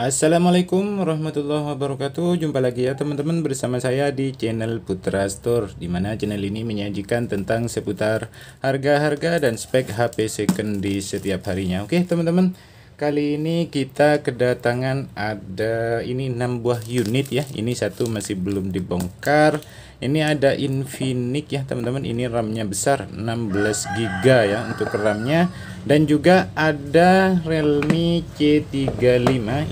Assalamualaikum warahmatullahi wabarakatuh. Jumpa lagi ya teman-teman bersama saya di channel Putra Store, di mana channel ini menyajikan tentang seputar harga-harga dan spek HP second di setiap harinya. Oke teman-teman, kali ini kita kedatangan ada ini 6 buah unit ya. Ini satu masih belum dibongkar. Ini ada Infinix ya teman-teman. Ini RAM-nya besar 16 GB ya untuk RAM-nya. Dan juga ada Realme C35.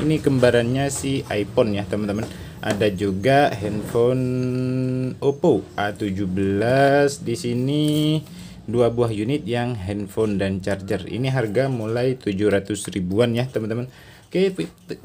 Ini kembarannya si iPhone ya teman-teman. Ada juga handphone Oppo A17 di sini. Dua buah unit yang handphone dan charger. Ini harga mulai 700 ribuan ya teman-teman. Oke,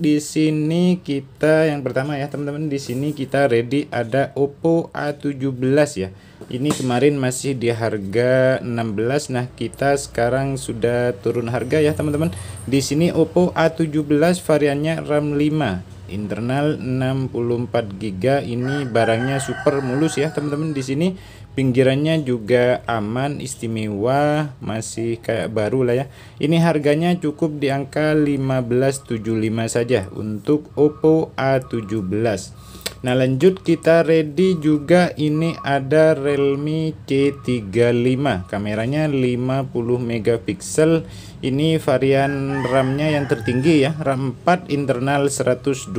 di sini kita yang pertama ya teman-teman, di sini kita ready ada Oppo A17 ya. Ini kemarin masih di harga 16. Nah, kita sekarang sudah turun harga ya teman-teman. Di sini Oppo A17 variannya RAM 5, internal 64 GB. Ini barangnya super mulus ya teman-teman. Di sini pinggirannya juga aman, istimewa, masih kayak baru lah ya. Ini harganya cukup di angka 1575 saja untuk Oppo A17. Nah, lanjut kita ready juga ini ada Realme C35. Kameranya 50 megapiksel. Ini varian RAM-nya yang tertinggi ya, RAM 4 internal 128,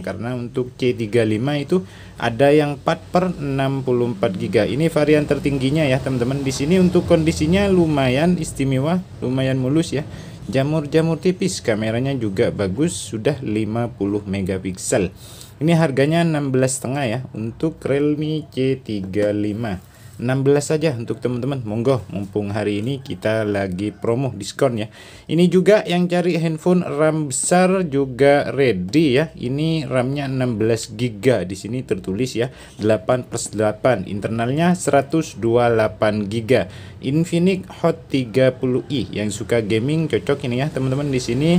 karena untuk C35 itu ada yang 4/64 GB. Ini varian tertingginya ya teman-teman. Di sini untuk kondisinya lumayan istimewa, lumayan mulus ya. Jamur-jamur tipis, kameranya juga bagus, sudah 50 megapiksel. Ini harganya 16,5 ya untuk Realme C35. 16 saja untuk teman-teman, monggo, mumpung hari ini kita lagi promo diskon ya. Ini juga yang cari handphone RAM besar juga ready ya. Ini RAM-nya 16 GB, di sini tertulis ya 8/8, internalnya 128 GB. Infinix Hot 30i, yang suka gaming cocok ini ya teman-teman. Di sini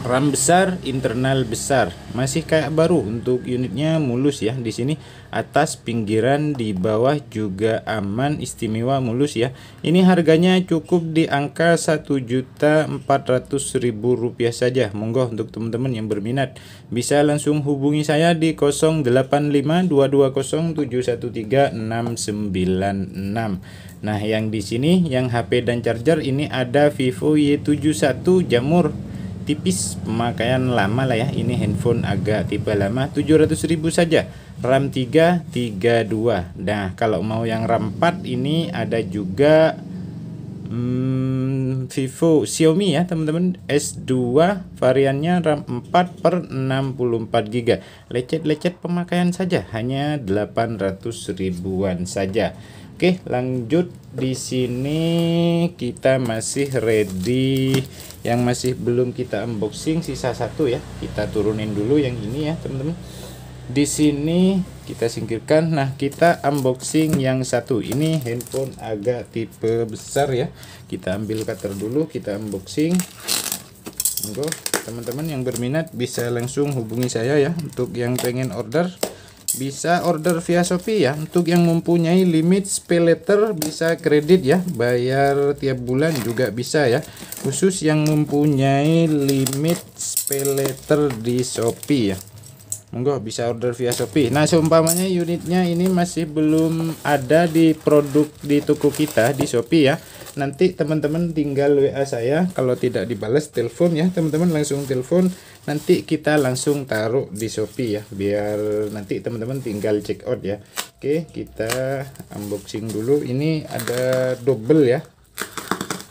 RAM besar, internal besar, masih kayak baru untuk unitnya, mulus ya. Di sini atas, pinggiran, di bawah juga aman, istimewa, mulus ya. Ini harganya cukup di angka 1.400.000 rupiah saja. Monggo untuk teman-teman yang berminat bisa langsung hubungi saya di 085221713696. Nah, yang di sini yang HP dan charger ini ada Vivo Y71 jamur tipis, pemakaian lama lah ya. Ini handphone agak tipe lama, 700.000 saja. RAM 3 32. Nah, kalau mau yang RAM 4 ini ada juga Vivo Xiaomi ya teman-teman, S2 variannya RAM 4/64 GB. Lecet-lecet pemakaian saja, hanya 800 ribuan saja. Oke, lanjut. Di sini kita masih ready yang masih belum kita unboxing, sisa satu ya. Kita turunin dulu yang ini ya teman-teman. Di sini kita singkirkan. Nah, kita unboxing yang satu. Ini handphone agak tipe besar ya. Kita ambil cutter dulu, kita unboxing. Monggo teman-teman yang berminat bisa langsung hubungi saya ya. Untuk yang pengen order bisa order via Shopee ya. Untuk yang mempunyai limit pay letter bisa kredit ya, bayar tiap bulan juga bisa ya. Khusus yang mempunyai limit pay letter di Shopee ya, monggo bisa order via Shopee. Nah, seumpamanya unitnya ini masih belum ada di produk di toko kita di Shopee ya, nanti teman-teman tinggal WA saya. Kalau tidak dibalas, telepon ya teman-teman, langsung telepon, nanti kita langsung taruh di Shopee ya, biar nanti teman-teman tinggal check out ya. Oke, kita unboxing dulu. Ini ada double ya,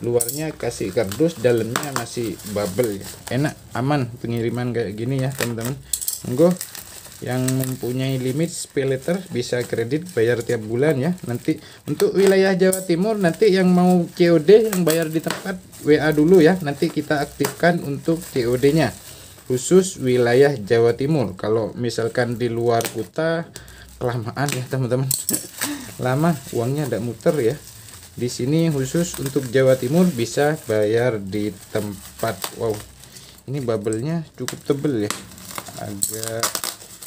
luarnya kasih kardus, dalamnya masih bubble ya. Enak, aman pengiriman kayak gini ya teman-teman. Monggo yang mempunyai limit pay letter bisa kredit, bayar tiap bulan ya. Nanti untuk wilayah Jawa Timur, nanti yang mau COD yang bayar di tempat, WA dulu ya, nanti kita aktifkan untuk COD nya khusus wilayah Jawa Timur. Kalau misalkan di luar kota kelamaan ya teman-teman lama uangnya tidak muter ya. Di sini khusus untuk Jawa Timur bisa bayar di tempat. Wow, ini bubble-nya cukup tebel ya, agak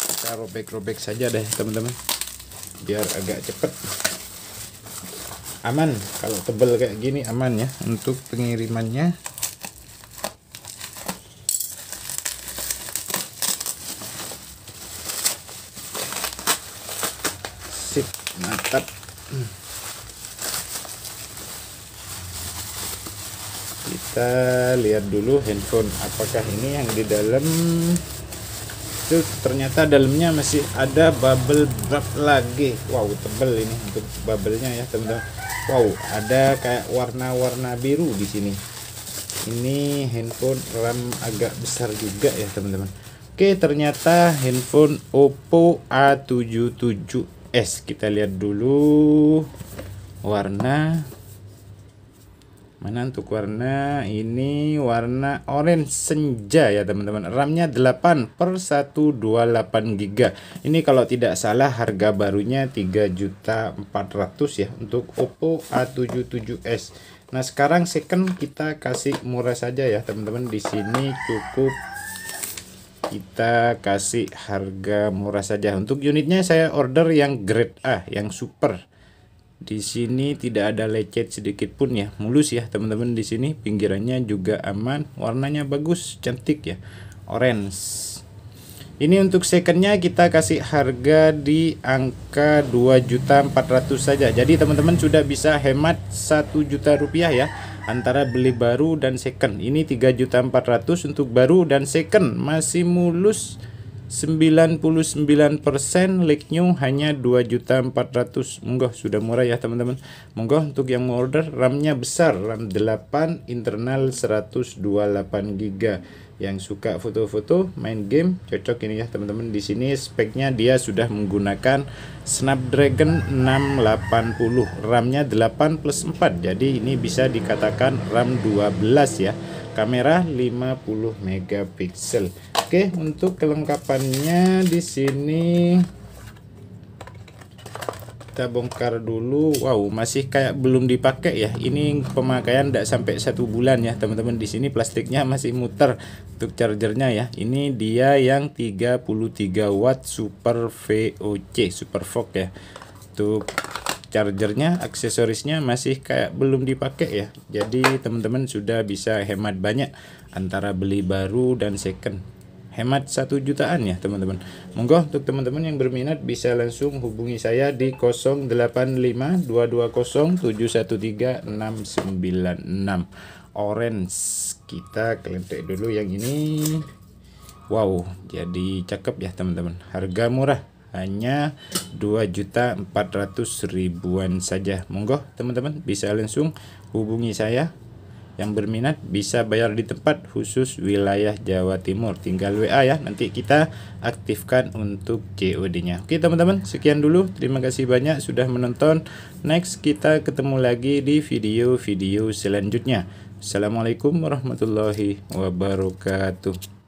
kita robek-robek saja deh teman-teman biar agak cepet. Aman kalau tebel kayak gini, aman ya untuk pengirimannya. mantap. Kita lihat dulu handphone apakah ini yang di dalam. Itu ternyata dalamnya masih ada bubble wrap lagi. Wow, tebel ini untuk bubble-nya ya teman-teman. Wow, ada kayak warna-warna biru di sini. Ini handphone RAM agak besar juga ya teman-teman. Oke, ternyata handphone Oppo A77s. Kita lihat dulu warna. Mana untuk warna? Ini warna orange senja ya teman-teman. RAM-nya 8/128 GB. Ini kalau tidak salah harga barunya 3.400.000 ya untuk Oppo A77s. Nah, sekarang second kita kasih murah saja ya teman-teman. Di sini cukup kita kasih harga murah saja. Untuk unitnya saya order yang grade A, yang super. Di sini tidak ada lecet sedikit pun ya, mulus ya teman-teman. Di sini pinggirannya juga aman, warnanya bagus, cantik ya, orange. Ini untuk secondnya kita kasih harga di angka 2.400.000 saja. Jadi teman-teman sudah bisa hemat 1 juta rupiah ya antara beli baru dan second. Ini 3.400.000 untuk baru dan second, masih mulus 99%, like new hanya 2.400.000. Monggo, sudah murah ya teman-teman. Monggo untuk yang mau order, RAM-nya besar, RAM 8, internal 128 GB. Yang suka foto-foto, main game, cocok ini ya teman-teman. Di sini speknya dia sudah menggunakan Snapdragon 680, RAM-nya 8+4. Jadi ini bisa dikatakan RAM 12 ya. Kamera 50 megapiksel. Oke, untuk kelengkapannya di sini kita bongkar dulu. Wow, masih kayak belum dipakai ya. Ini pemakaian tidak sampai 1 bulan ya teman-teman. Di sini plastiknya masih muter. Untuk chargernya ya, ini dia yang 33 watt super VOC, super VOC ya. Untuk chargernya, aksesorisnya masih kayak belum dipakai ya. Jadi teman-teman sudah bisa hemat banyak antara beli baru dan second. Hemat 1 jutaan ya teman-teman. Monggo untuk teman-teman yang berminat bisa langsung hubungi saya di 085220713696. Orange. Kita kelentek dulu yang ini. Wow, jadi cakep ya teman-teman. Harga murah, hanya 2.400.000-an saja. Monggo teman-teman bisa langsung hubungi saya. Yang berminat bisa bayar di tempat, khusus wilayah Jawa Timur. Tinggal WA ya, nanti kita aktifkan untuk COD-nya. Oke teman-teman, sekian dulu. Terima kasih banyak sudah menonton. Next kita ketemu lagi di video-video selanjutnya. Assalamualaikum warahmatullahi wabarakatuh.